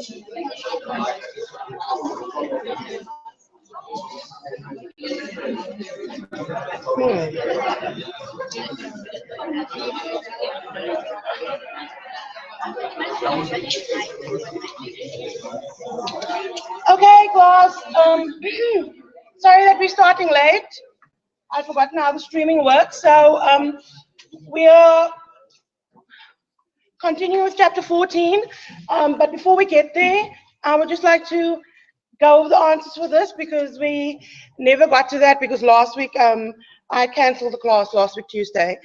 Okay, class. Sorry that we're starting late. I've forgotten how the streaming works. So we're continuing with chapter 14. But before we get there, I would just like to go over the answers for this because we never got to that because last week I canceled the class last week Tuesday.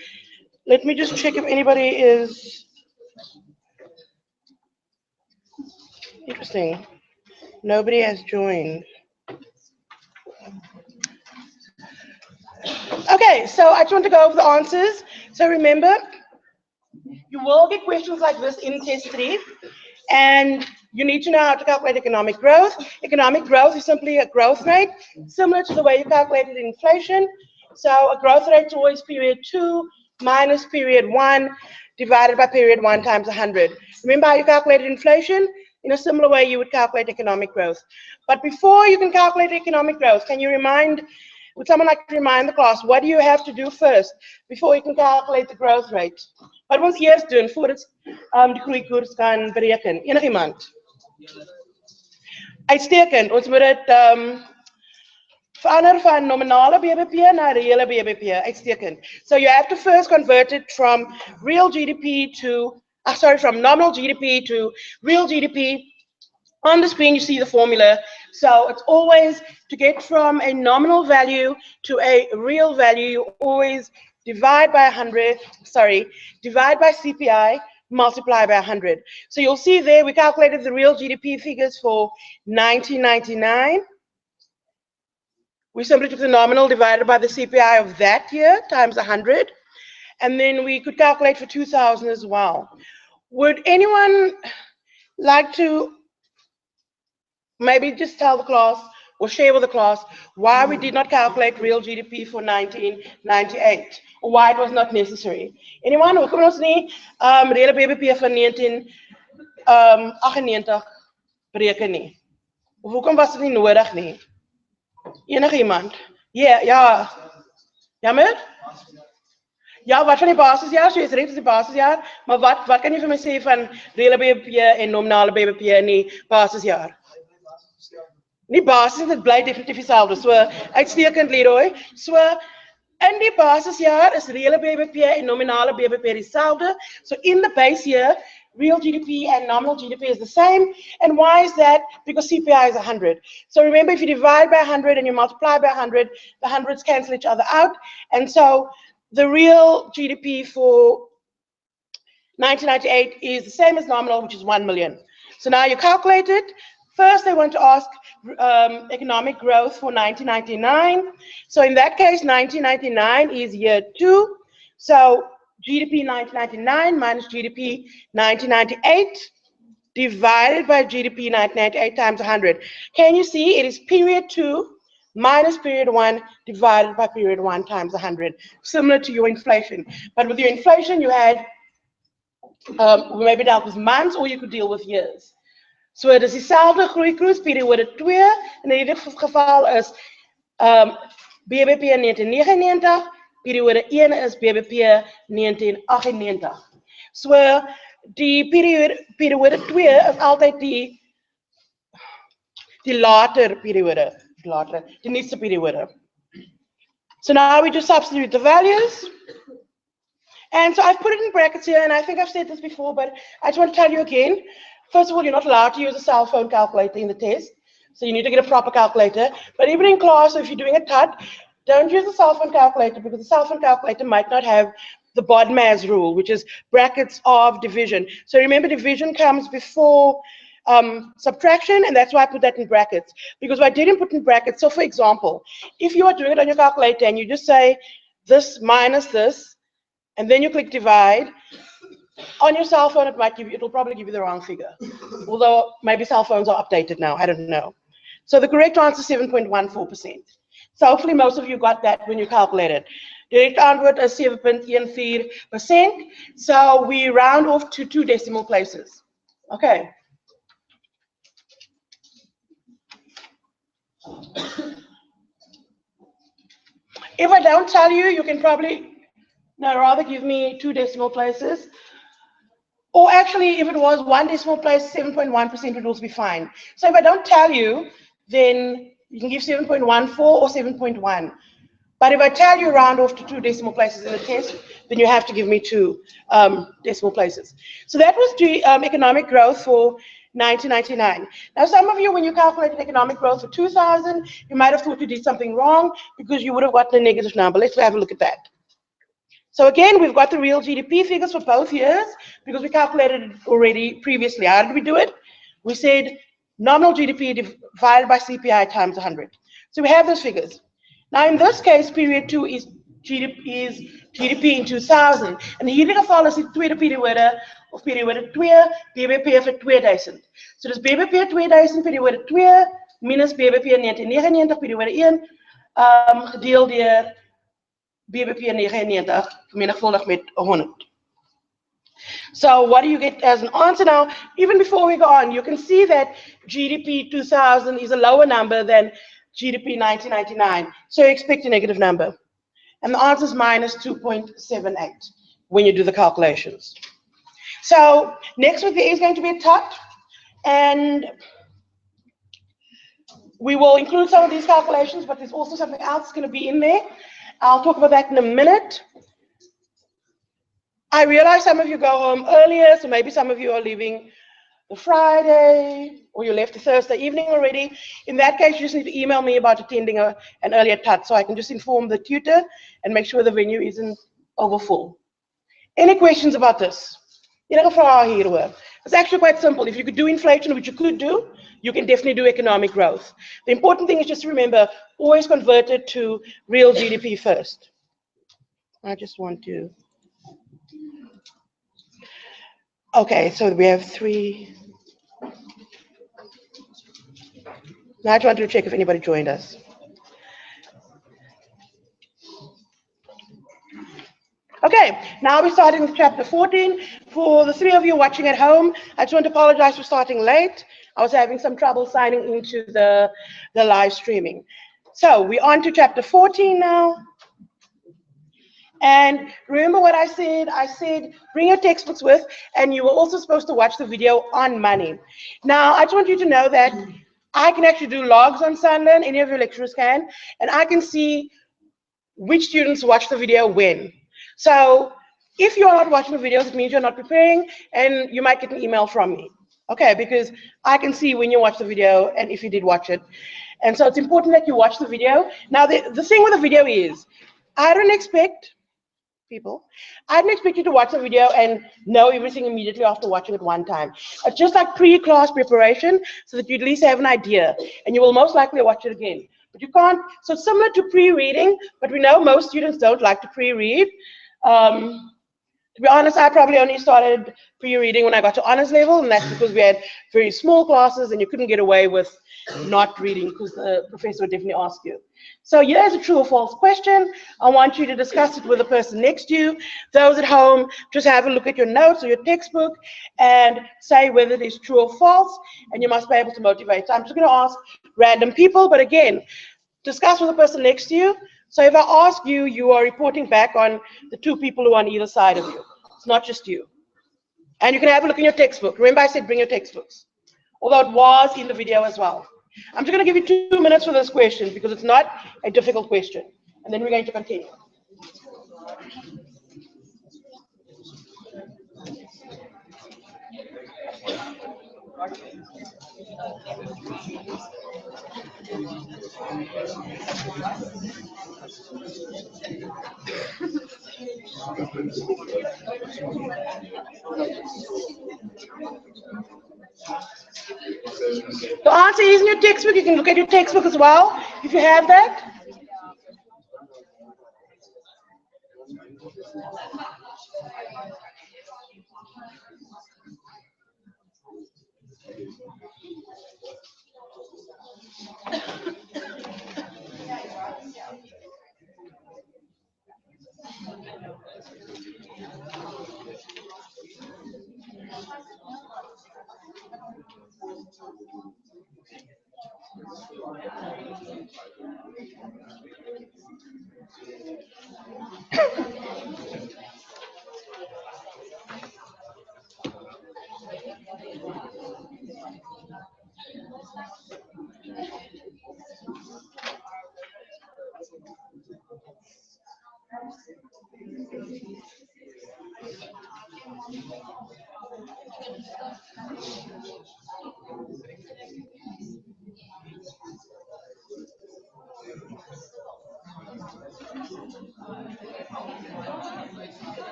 Let me just check if anybody is interesting. Nobody has joined. Okay, so I just want to go over the answers. So remember, you will get questions like this in test 3, and you need to know how to calculate economic growth. Economic growth is simply a growth rate, similar to the way you calculated inflation. So a growth rate is always period 2 minus period 1 divided by period 1 times 100. Remember how you calculated inflation? In a similar way, you would calculate economic growth. But before you can calculate economic growth, can you would someone like to remind the class, what do you have to do first before you can calculate the growth rate? Wat moet ons eers doen voordat die groeikoers kan bereken? Enigiemand? Uitstekend. Ons moet dit verander van nominale BBP na reële BBP. Uitstekend. So you have to first convert it from real GDP to from nominal GDP to real GDP. On the screen, you see the formula. So it's always to get from a nominal value to a real value, you always divide by divide by CPI, multiply by 100. So you'll see there, we calculated the real GDP figures for 1999. We simply took the nominal divided by the CPI of that year times 100. And then we could calculate for 2000 as well. Would anyone like to maybe just tell the class or share with the class why we did not calculate real GDP for 1998 or why it was not necessary? Anyone? Hoekom ons nie reële BBP van 1998 bereken nie? Of hoekom was dit nie nodig nie? Enige iemand? Ja. Jammer? Ja, wat van die basisjaar? So jy is reg, dis die basisjaar, maar wat kan jy vir my sê van reële BBP en nominale BBP in die basisjaar? Die basis, dit bly definitief dieselfde. So uitstekend, Leroy. So in die basisjaar is reële BBP en nominale BBP dieselfde. So in the base year, real GDP and nominal GDP is the same. And why is that? Because CPI is 100. So remember, if you divide by 100 and you multiply by 100, the hundreds cancel each other out. And so the real GDP for 1998 is the same as nominal, which is 1 million. So now you calculate it. First, they want to ask economic growth for 1999. So in that case, 1999 is year 2. So GDP 1999 minus GDP 1998 divided by GDP 1998 times 100. Can you see it is period 2 minus period 1 divided by period 1 times 100, similar to your inflation. But with your inflation, you had maybe dealt with months or you could deal with years. So dit is dieselfde groeikruis, periode 2, en in dit geval is BBP 1999, periode 1 is BBP 1998. So die periode 2 is altyd die later periode, die nuutste periode. So now we just substitute the values. And so I've put it in brackets here, and I think I've said this before, but I just want to tell you again. First of all, you're not allowed to use a cell phone calculator in the test. So you need to get a proper calculator. But even in class, if you're doing a TUT, don't use a cell phone calculator because the cell phone calculator might not have the BODMAS rule, which is brackets of division. So remember, division comes before subtraction, and that's why I put that in brackets. Because I didn't put in brackets, so for example, if you are doing it on your calculator and you just say this minus this, and then you click divide, on your cell phone, it'll probably give you the wrong figure. Although maybe cell phones are updated now, I don't know. So the correct answer is 7.14%. So hopefully most of you got that when you calculated. Direct antwoord is 7.14%. So we round off to 2 decimal places. Okay. If I don't tell you, you can probably, no, rather give me 2 decimal places. Or actually, if it was 1 decimal place, 7.1% would also be fine. So if I don't tell you, then you can give 7.14 or 7.1. But if I tell you round off to 2 decimal places in the test, then you have to give me 2 decimal places. So that was economic growth for 1999. Now, some of you, when you calculated economic growth for 2000, you might have thought you did something wrong because you would have gotten a negative number. Let's have a look at that. So again, we've got the real GDP figures for both years because we calculated it already previously. How did we do it? We said nominal GDP divided by CPI times 100. So we have those figures. Now in this case, period 2 is GDP in 2000. En hierdie geval is die tweede periode of periode 2 BBP vir 2000. So dis BBP 2000 periode 2 minus BBP 1999 periode 1 gedeel deur BBP 99 vermenigvuldig met 100. So what do you get as an answer now? Even before we go on, you can see that GDP 2000 is a lower number than GDP 1999. So you expect a negative number. And the answer is minus 2.78 when you do the calculations. So next week there is going to be a TUT, and we will include some of these calculations, but there's also something else going to be in there. I'll talk about that in a minute. I realize some of you go home earlier, so maybe some of you are leaving the Friday, or you left the Thursday evening already. In that case, you just need to email me about attending an earlier TUT, so I can just inform the tutor and make sure the venue isn't overfull. Any questions about this? It's actually quite simple. If you could do inflation, which you could do, you can definitely do economic growth. The important thing is just to remember, always convert it to real GDP first. I just want to... Okay, so we have 3. Now I just wanted to check if anybody joined us. Okay, now we're starting with chapter 14. For the 3 of you watching at home, I just want to apologize for starting late. I was having some trouble signing into the live streaming. So we're on to chapter 14 now. And remember what I said? I said, bring your textbooks with, and you were also supposed to watch the video on money. Now, I just want you to know that I can actually do logs on Sunlearn, any of your lecturers can, and I can see which students watch the video when. So if you're not watching the videos, it means you're not preparing, and you might get an email from me. Okay, because I can see when you watch the video and if you did watch it. And so it's important that you watch the video. Now, the thing with the video is, I don't expect people. I didn't expect you to watch the video and know everything immediately after watching it one time. It's just like pre-class preparation so that you at least have an idea, and you will most likely watch it again. But you can't, so it's similar to pre-reading, but we know most students don't like to pre-read. To be honest, I probably only started pre-reading when I got to honors level, and that's because we had very small classes and you couldn't get away with not reading because the professor would definitely ask you. So here's a true or false question. I want you to discuss it with the person next to you. Those at home, just have a look at your notes or your textbook and say whether it is true or false, and you must be able to motivate. So I'm just going to ask random people, but again, discuss with the person next to you. So if I ask you, you are reporting back on the 2 people who are on either side of you. It's not just you. And you can have a look in your textbook. Remember I said bring your textbooks. Although it was in the video as well. I'm just going to give you 2 minutes for this question because it's not a difficult question. And then we're going to continue. The answer is in your textbook. You can look at your textbook as well if you have that.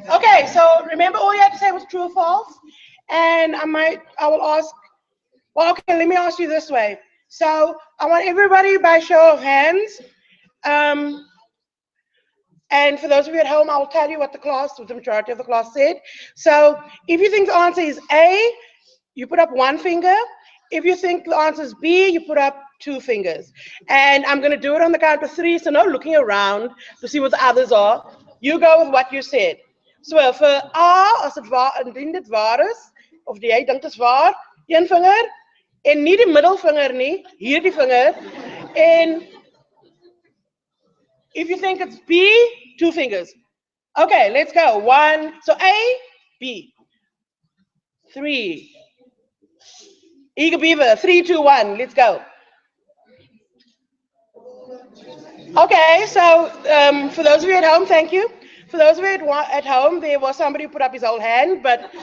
Okay, so remember all you had to say was true or false, and I will ask. Well, okay, let me ask you this way. So I want everybody by show of hands. Um, and for those of you at home, I will tell you what the majority of the class said. So if you think the answer is A, you put up one finger. If you think the answer is B, you put up two fingers. And I'm going to do it on the count of three, so no looking around to see what the others are. You go with what you said. So vir A, as dit waar, indien dit waar is, of jy dink dit is waar, een vinger, en nie die middelvinger nie, hierdie vinger, en if you think it's B, two fingers. Okay, let's go. One, so A, B. Three. Eager Beaver, 3, 2, 1, let's go. Okay, so for those of you at home, thank you. For those of you at home, there was somebody who put up his whole hand, but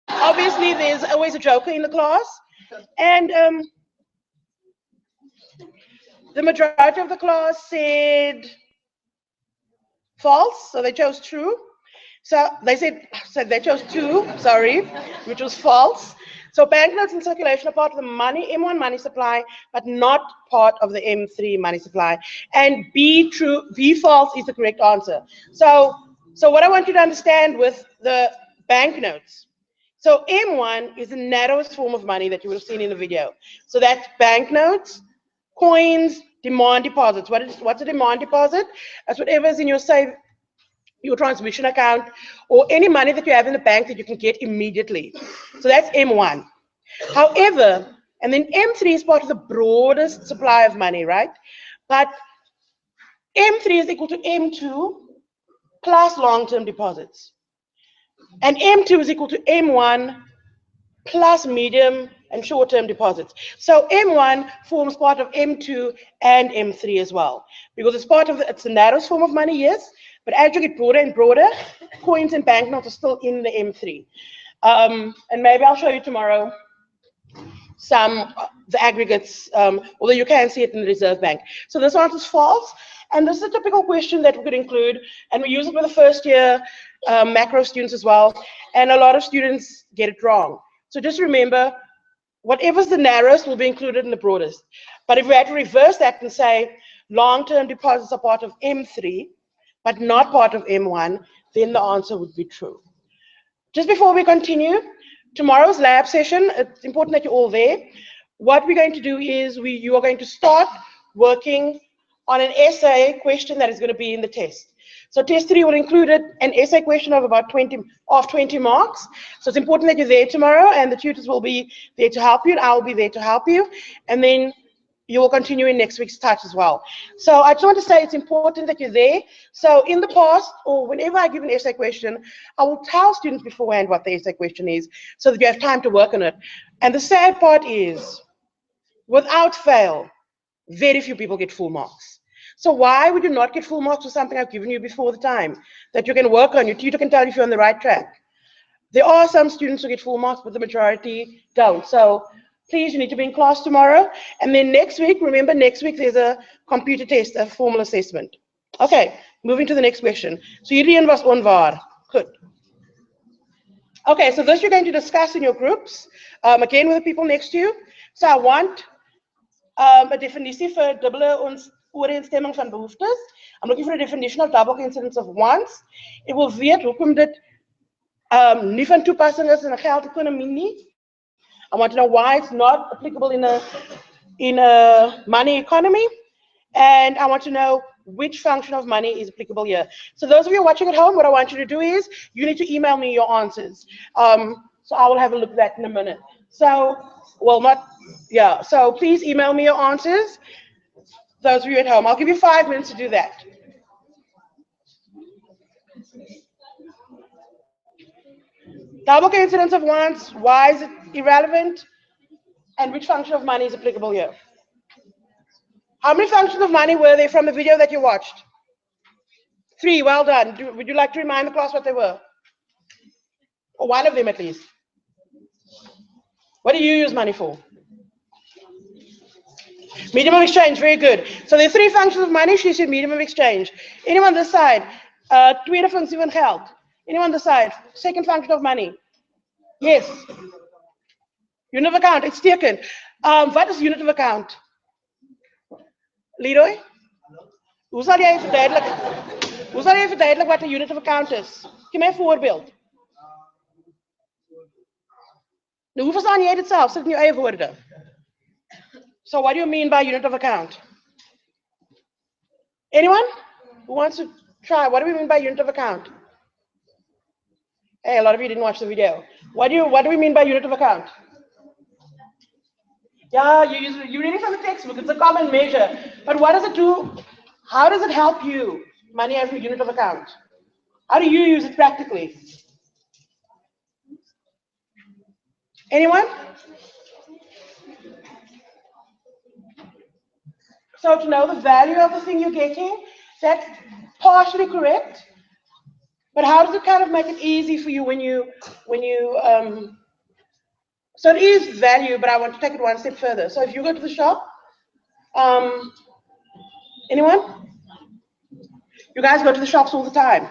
obviously there's always a joker in the class. And the majority of the class said false, so they chose true. So they they chose 2, sorry, which was false. So banknotes in circulation are part of the M1 money supply, but not part of the M3 money supply. And B false is the correct answer. So what I want you to understand with the banknotes. So M1 is the narrowest form of money that you would have seen in the video. So that's banknotes, coins, demand deposits. What's a demand deposit? That's whatever is in your transmission account, or any money that you have in the bank that you can get immediately. So that's M1. However, and then M3 is part of the broadest supply of money, right? But M3 is equal to M2 plus long-term deposits. And M2 is equal to M1 plus medium and short-term deposits. So M1 forms part of M2 and M3 as well, because it's the narrowest form of money, yes, but as you get broader and broader, coins and banknotes are still in the M3. And maybe I'll show you tomorrow the aggregates, although you can see it in the Reserve Bank. So this answer is false, and this is a typical question that we could include, and we use it with the first year macro students as well, and a lot of students get it wrong. So just remember, whatever's the narrowest will be included in the broadest. But if we had to reverse that and say long-term deposits are part of M3, but not part of M1, then the answer would be true. Just before we continue, tomorrow's lab session, it's important that you're all there. What we're going to do is you are going to start working on an essay question that is going to be in the test. So test 3 will include an essay question of about 20 marks. So it's important that you're there tomorrow, and the tutors will be there to help you, and I'll be there to help you. And then you will continue in next week's touch as well. So I just want to say it's important that you're there. So in the past, or whenever I give an essay question, I will tell students beforehand what the essay question is, so that you have time to work on it. And the sad part is, without fail, very few people get full marks. So why would you not get full marks for something I've given you before the time that you can work on? Your tutor can tell you if you're on the right track. There are some students who get full marks, but the majority don't. So please, you need to be in class tomorrow. And then next week, remember next week there's a computer test, a formal assessment. Okay, moving to the next question. So hierdie was onwaar. Good. Okay, so this you're going to discuss in your groups, again with the people next to you. So I want a definitie vir dubbele ooreenstemming van behoeftes. I'm looking for a definition of double incidence of wants. Ek wil weet hoekom dit nie van toepassing is in 'n geldekonomie nie. I want to know why it's not applicable in a money economy. And I want to know which function of money is applicable here. So those of you watching at home, what I want you to do is you need to email me your answers. So I will have a look at that in a minute. So, well, not, yeah. So please email me your answers. Those of you at home, I'll give you 5 minutes to do that. Double coincidence of wants, why is it irrelevant? And which function of money is applicable here? How many functions of money were there from the video that you watched? 3, well done. Would you like to remind the class what they were? Or one of them at least. What do you use money for? Medium of exchange, very good. So there are 3 functions of money. She said medium of exchange. Anyone this side? Tweede functie van geld. Anyone this side? Second function of money. Yes. Unit of account, it's taken. What is unit of account? Leroy? Hoe sal jy verduidelik wat 'n unit of account is? Gee my 'n voorbeeld. Nou, hoe verstaan jy dit self? Sit in jou eie woorde. So what do you mean by unit of account? Anyone who wants to try? What do we mean by unit of account? Hey, a lot of you didn't watch the video. What do we mean by unit of account? Yeah, you read it from the textbook. It's a common measure. But what does it do? How does it help you? Money as a unit of account. How do you use it practically? Anyone? So to know the value of the thing you're getting, that's partially correct. But how does it kind of make it easy for you when you so it is value, but I want to take it one step further. So if you go to the shop, anyone? You guys go to the shops all the time.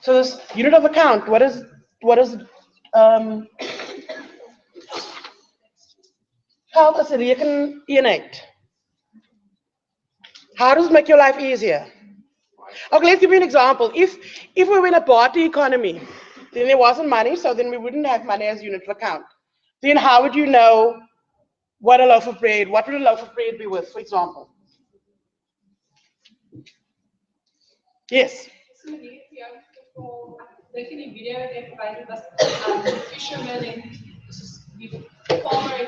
So this unit of account, what is geld as 'n rekeneenheid? How does it make your life easier? Okay, let's give you an example. If we were in a barter economy, then there wasn't money, so then we wouldn't have money as unit of account. Then how would you know what a loaf of bread, what would a loaf of bread be worth, for example? Yes. So like in a video they provided us fishermen and the farmer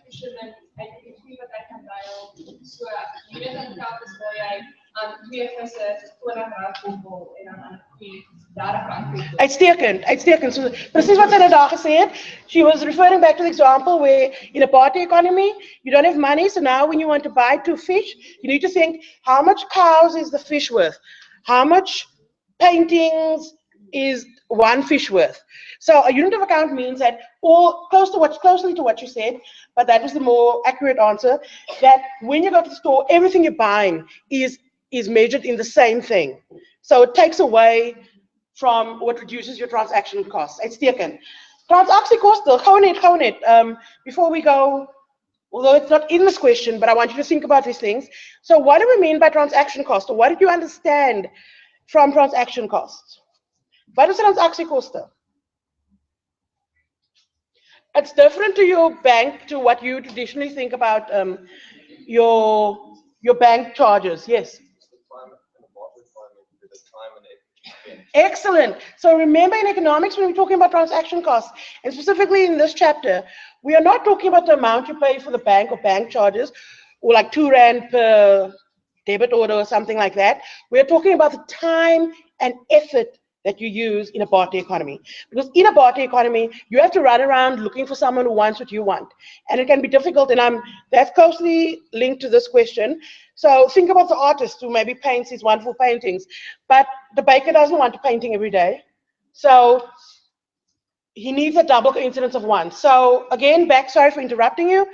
fishermen wat ek kan deel. So unit of account is waar jy twee visse R20 koppel en dan aan R30. Uitstekend. So presies wat sy nou daar gesê het. She was referring back to the example where in a barter economy you don't have money, so now when you want to buy 2 fish, you need to think how much cows is the fish worth? How much paintings is 1 fish worth? So a unit of account means that closely to what you said, but that was the more accurate answer, that when you go to the store, everything you're buying is measured in the same thing. So it takes away from what reduces your transaction costs. Uitstekend. Transactiekoste, gou net. Before we go, although it's not in this question, but I want you to think about these things. So what do we mean by transaction cost? Or what did you understand from transaction costs? What is transactiekoste? It's different to your bank, to what you traditionally think about your bank charges. Yes. Excellent. So remember, in economics, when we're talking about transaction costs, and specifically in this chapter, we are not talking about the amount you pay for the bank or bank charges, or like R2 per debit order or something like that. We're talking about the time and effort that you use in a barter economy. Because in a barter economy, you have to run around looking for someone who wants what you want. And it can be difficult, and that's closely linked to this question. So think about the artist who maybe paints these wonderful paintings, but the baker doesn't want a painting every day. So he needs a double coincidence of one. So again, sorry for interrupting you.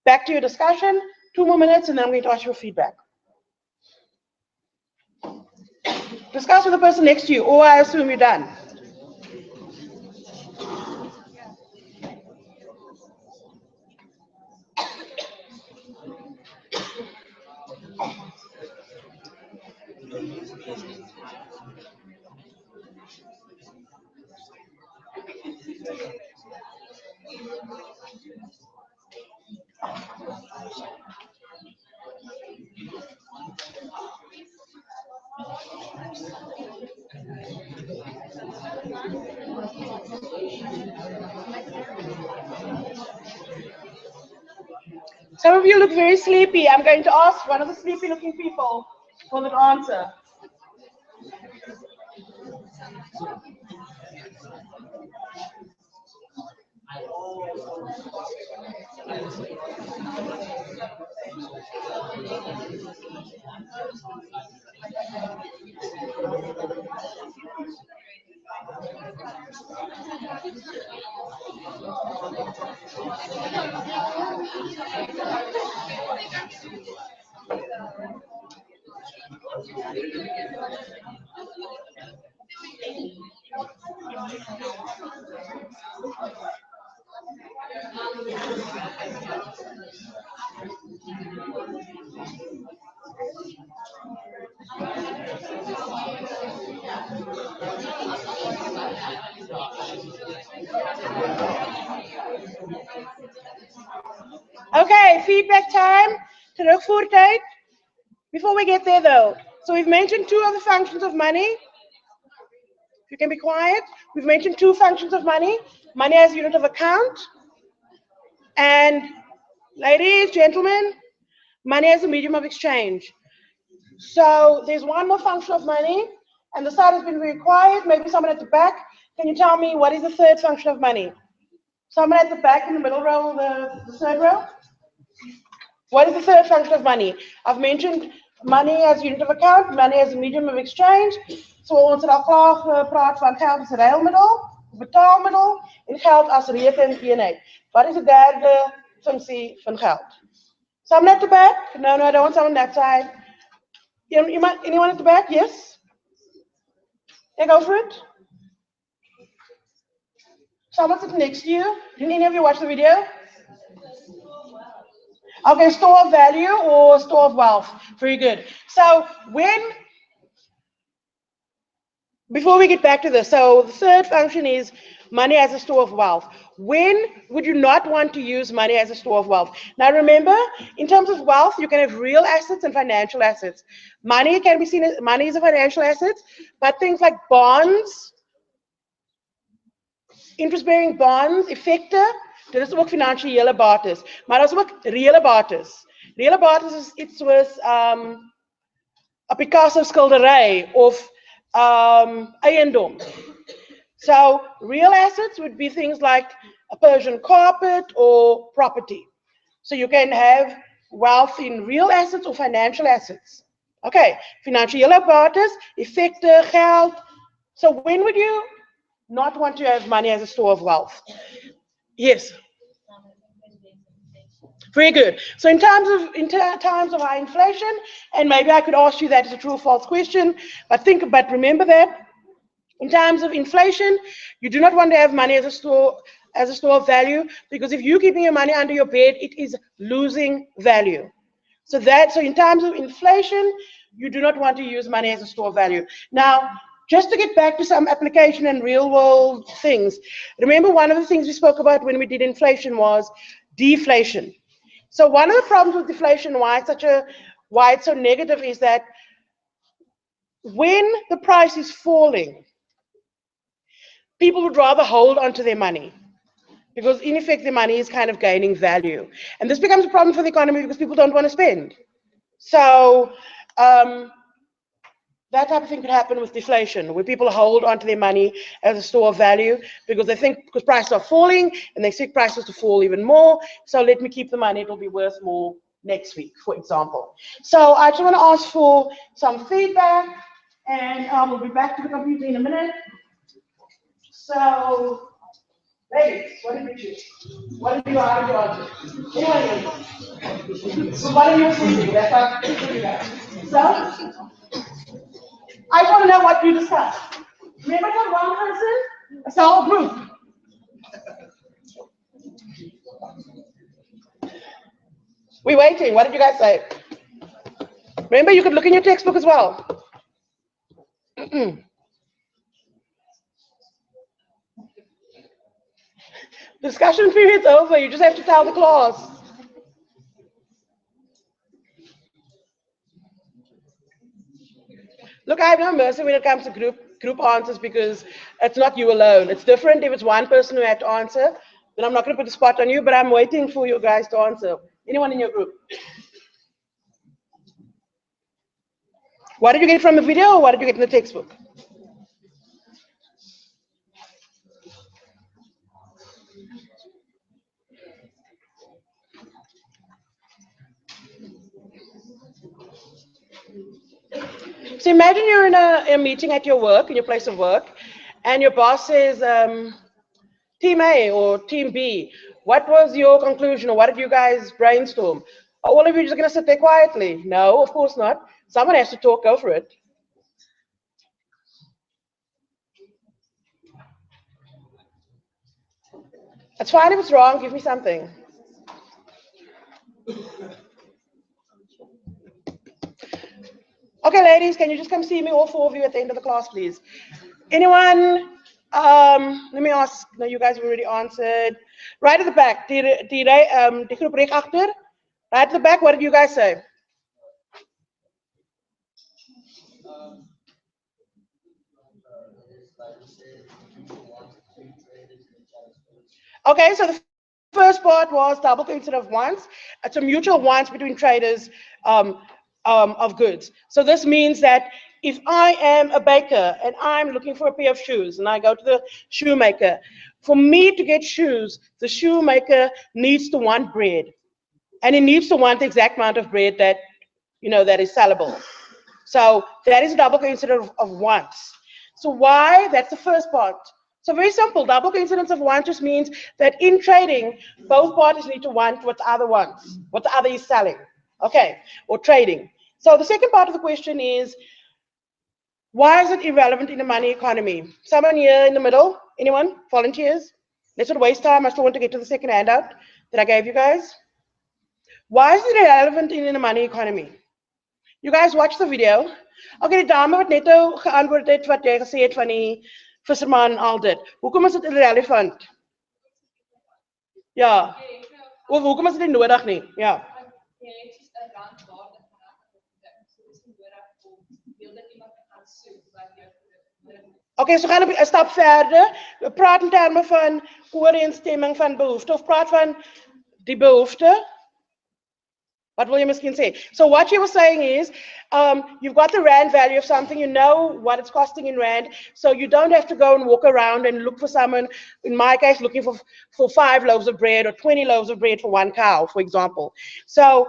Back to your discussion, 2 more minutes, and then I'm going to ask you for feedback. Discuss with the person next to you, or I assume you're done. Some of you look very sleepy. I'm going to ask one of the sleepy looking people for the answer. Okay, feedback time. Terugvoertijd. Before we get there though, so we've mentioned two of the functions of money. If you can be quiet. We've mentioned two functions of money. Money as a unit of account. And ladies, gentlemen, money as a medium of exchange. So there's one more function of money, and the side has been very quiet. Maybe someone at the back, can you tell me what is the third function of money? Someone at the back in the middle row, the third row? What is the third function of money? I've mentioned money as a unit of account, money as a medium of exchange. So ons het al klaar gepraat van geld as 'n ruilmiddel, betaalmiddel en geld as rekeneenheid. Wat is de derde functie van geld? Someone at the back? No, I don't want someone on that side. Anyone at the back? Yes? Yeah, go for it. Someone sitting next to you. Didn't any of you watch the video? Okay, store of value or store of wealth. Very good. So before we get back to this, so the third function is money as a store of wealth. When would you not want to use money as a store of wealth? Now remember, in terms of wealth, you can have real assets and financial assets. Money can be seen as, money is a financial asset, but things like bonds, interest-bearing bonds, effekte, dit is ook finansiële bates. Maar daar is ook reële bates. Reële bates is iets soos 'n Picasso skildery of eiendom. So real assets would be things like a Persian carpet or property. So you can have wealth in real assets or financial assets. Okay, finansiële bates, effekte, geld. So when would you not want to have money as a store of wealth? Yes. Very good. So in times of high inflation, and maybe I could ask you that as a true or false question, but remember that in times of inflation, you do not want to have money as a store of value, because if you're keeping your money under your bed, it is losing value. So in times of inflation, you do not want to use money as a store of value. Now, just to get back to some application and real world things, remember one of the things we spoke about when we did inflation was deflation. So one of the problems with deflation, why it's so negative, is that when the price is falling, people would rather hold onto their money, because in effect their money is kind of gaining value. And this becomes a problem for the economy because people don't want to spend. So that type of thing could happen with deflation, where people hold onto their money as a store of value because they think because prices are falling and they expect prices to fall even more, so let me keep the money, it'll be worth more next week, for example. So I just want to ask for some feedback, and we'll be back to the computer in a minute. So, ladies, what did you choose? What did you answer? Anyone? So what are you thinking? That's how you guys. So, I just want to know what you discussed. Remember, not one person, it's a whole group. We're waiting. What did you guys say? Remember, you could look in your textbook as well. Discussion period's over. You just have to tell the class. Look, I have no mercy when it comes to group answers because it's not you alone. It's different if it's one person who had to answer. Then I'm not going to put a spot on you, but I'm waiting for you guys to answer. Anyone in your group? What did you get from the video or what did you get in the textbook? So imagine you're in a meeting at your work, in your place of work, and your boss says, Team A or Team B, what was your conclusion or what did you guys brainstorm? Are all of you just going to sit there quietly? No, of course not. Someone has to talk, go for it. It's fine if it's wrong, give me something. Okay, ladies, can you just come see me, all four of you, at the end of the class, please? Anyone? Let me ask. No, you guys have already answered. Right at the back. Die groep reg agter. Right at the back, what did you guys say? Okay, so the first part was double coincidence of wants. It's a mutual wants between traders of goods. So this means that if I am a baker and I'm looking for a pair of shoes and I go to the shoemaker, for me to get shoes, the shoemaker needs to want bread. And he needs to want the exact amount of bread that, that is sellable. So that is a double coincidence of wants. So why? That's the first part. So very simple. Double coincidence of wants just means that in trading, both parties need to want what the other wants, what the other is selling. Okay, or trading. So the second part of the question is, why is it irrelevant in the money economy? Someone here in the middle? Anyone? Volunteers? Let's not waste time. I still want to get to the second handout that I gave you guys. Why is it irrelevant in the money economy? You guys watch the video. Okay, die dame wat net nou geantwoord het wat jy gesê het van die visserman al dit. Hoekom is dit irrelevant? Ja. Of hoekom is dit nie nodig nie? Ja. Okay, so gaan we een stap verder. We praten in termen van ooreenstemming van behoefte of praat van die behoefte. What will you misschien say? So what you were saying is, you've got the rand value of something, you know what it's costing in rand, so you don't have to go and walk around and look for someone, in my case, looking for 5 loaves of bread or 20 loaves of bread for 1 cow, for example. So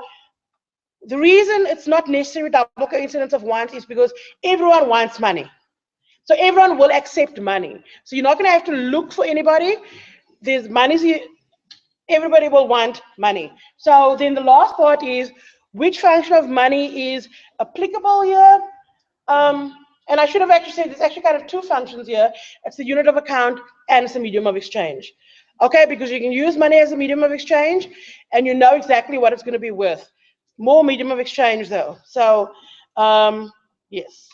the reason it's not necessarily double coincidence of wants is because everyone wants money. So everyone will accept money. So you're not going to have to look for anybody. There's money. Everybody will want money. So then the last part is, which function of money is applicable here? And I should have actually said there's actually kind of 2 functions here. It's the unit of account and it's the medium of exchange. Okay, because you can use money as a medium of exchange and you know exactly what it's going to be worth. More medium of exchange though. So, yes.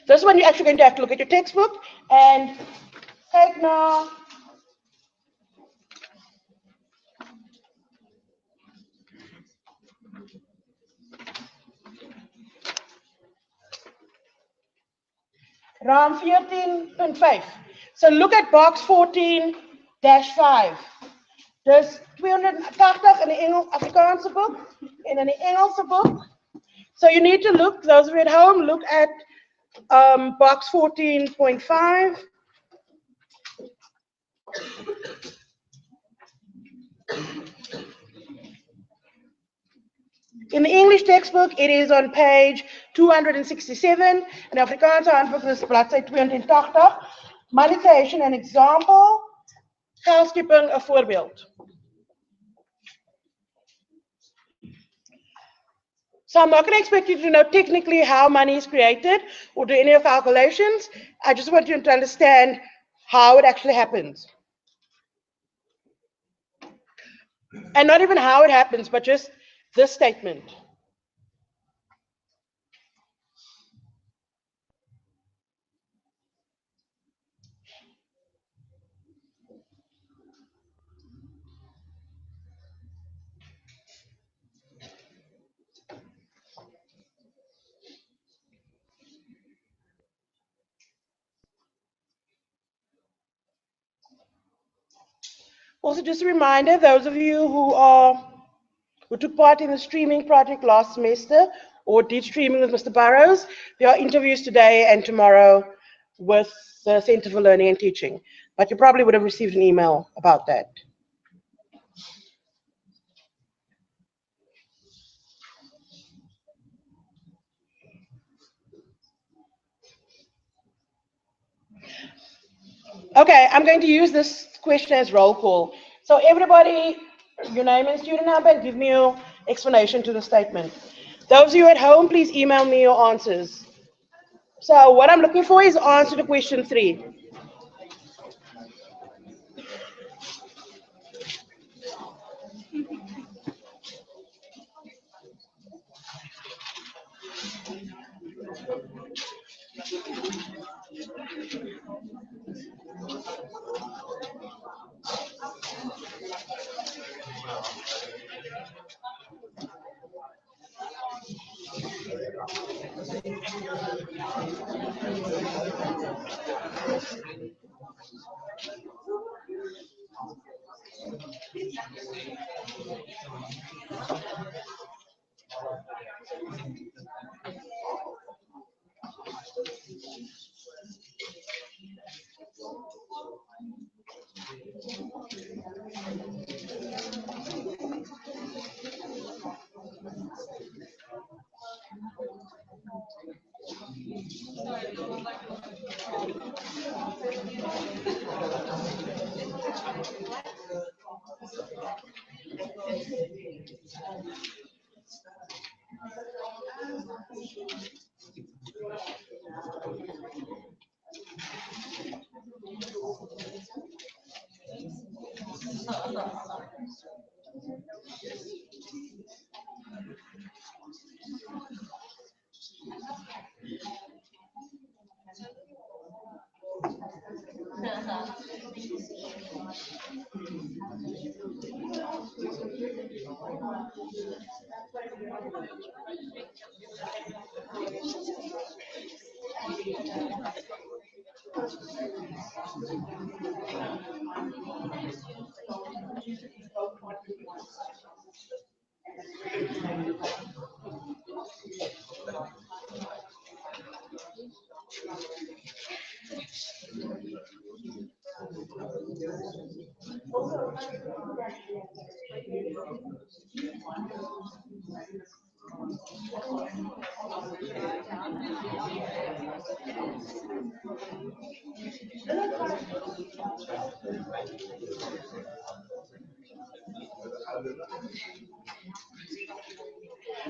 This one you're actually going to have to look at your textbook and take now. Ram 14.5. So look at box 14-5. There's 280 in the Afrikaanse book and in the Engelse book. So you need to look, those of you at home, look at box 14.5. In the English textbook, it is on page 267. In the Afrikaanse handbook, is bladsy 280. Monetization, an example. Geldskipping, a voorbeeld. So I'm not going to expect you to know technically how money is created or do any of the calculations. I just want you to understand how it actually happens. And not even how it happens, but just this statement. Also, just a reminder, those of you who took part in the streaming project last semester or did streaming with Mr. Burrows, there are interviews today and tomorrow with the Center for Learning and Teaching. But you probably would have received an email about that. Okay, I'm going to use this question as roll call. So everybody, your name and student number, and give me your explanation to the statement. Those of you at home, please email me your answers. So what I'm looking for is answer to question 3.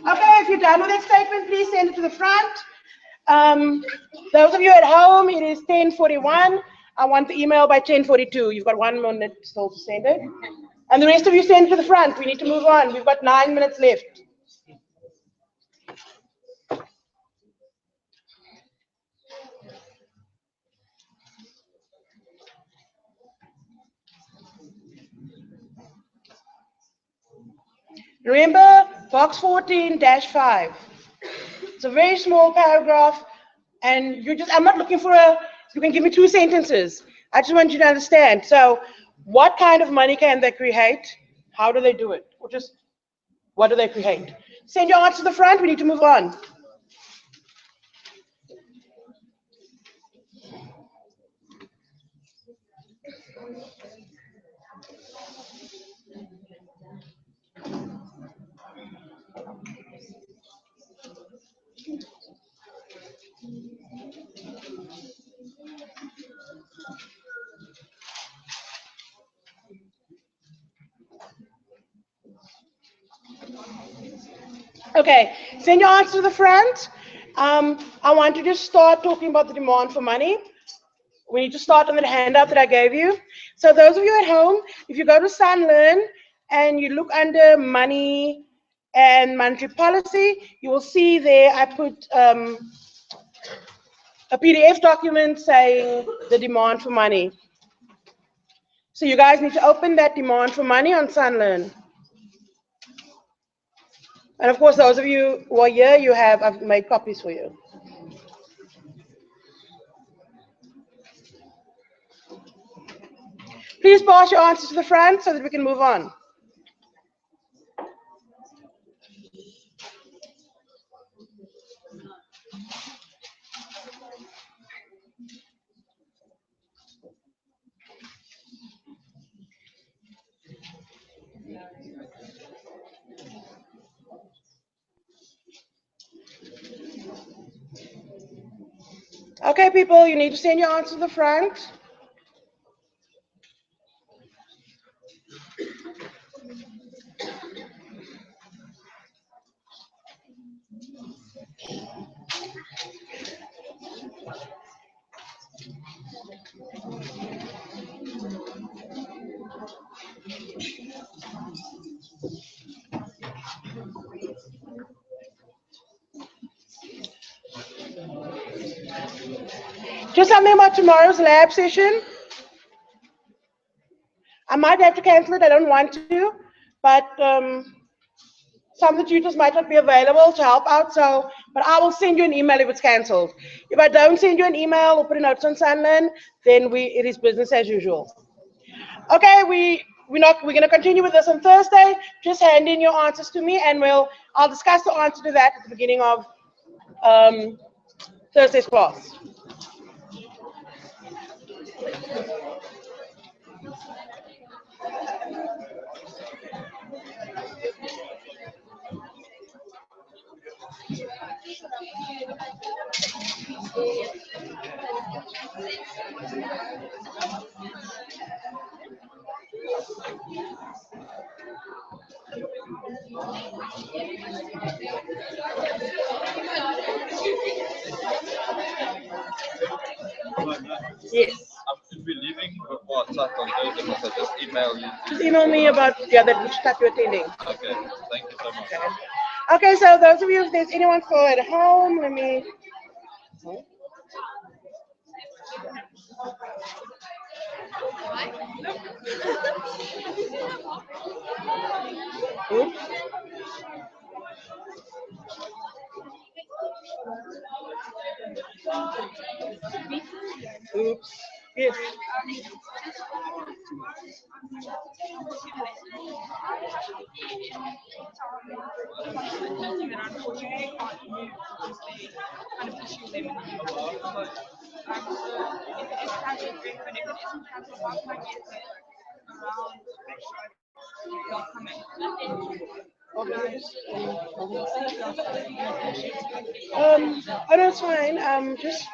Okay, if you're done with that statement, please send it to the front. Those of you at home, it is 10:41. I want the email by 10:42. You've got 1 minute still to send it. And the rest of you send it to the front. We need to move on. We've got 9 minutes left. Remember, box 14-5. It's a very small paragraph, and I'm not looking for you can give me 2 sentences. I just want you to understand. So, what kind of money can they create? How do they do it? Or just, what do they create? Send your answer to the front. We need to move on. Okay, send your answer to the front. I want to just start talking about the demand for money. We need to start on the handout that I gave you. So those of you at home, if you go to SunLearn and you look under money and monetary policy, you will see there I put a PDF document saying the demand for money. So you guys need to open that demand for money on SunLearn. And of course, those of you who are here, I've made copies for you. Please pass your answers to the front so that we can move on. Okay, people, you need to send your answers to the front. Just something about tomorrow's lab session. I might have to cancel it, I don't want to, but some of the tutors might not be available to help out, but I will send you an email if it's cancelled. If I don't send you an email or put a note on Sunland, then it is business as usual. Okay, we're going to continue with this on Thursday. Just hand in your answers to me, and I'll discuss the answer to that at the beginning of Thursday's class. Yes. I should be leaving WhatsApp on Thursday, but I just email you. Just email me about that which type you're attending. Okay, thank you so much. Okay, so those of you, if there's anyone still at home, let me. Oops. Oops. Yes. Oh no, it's fine. Just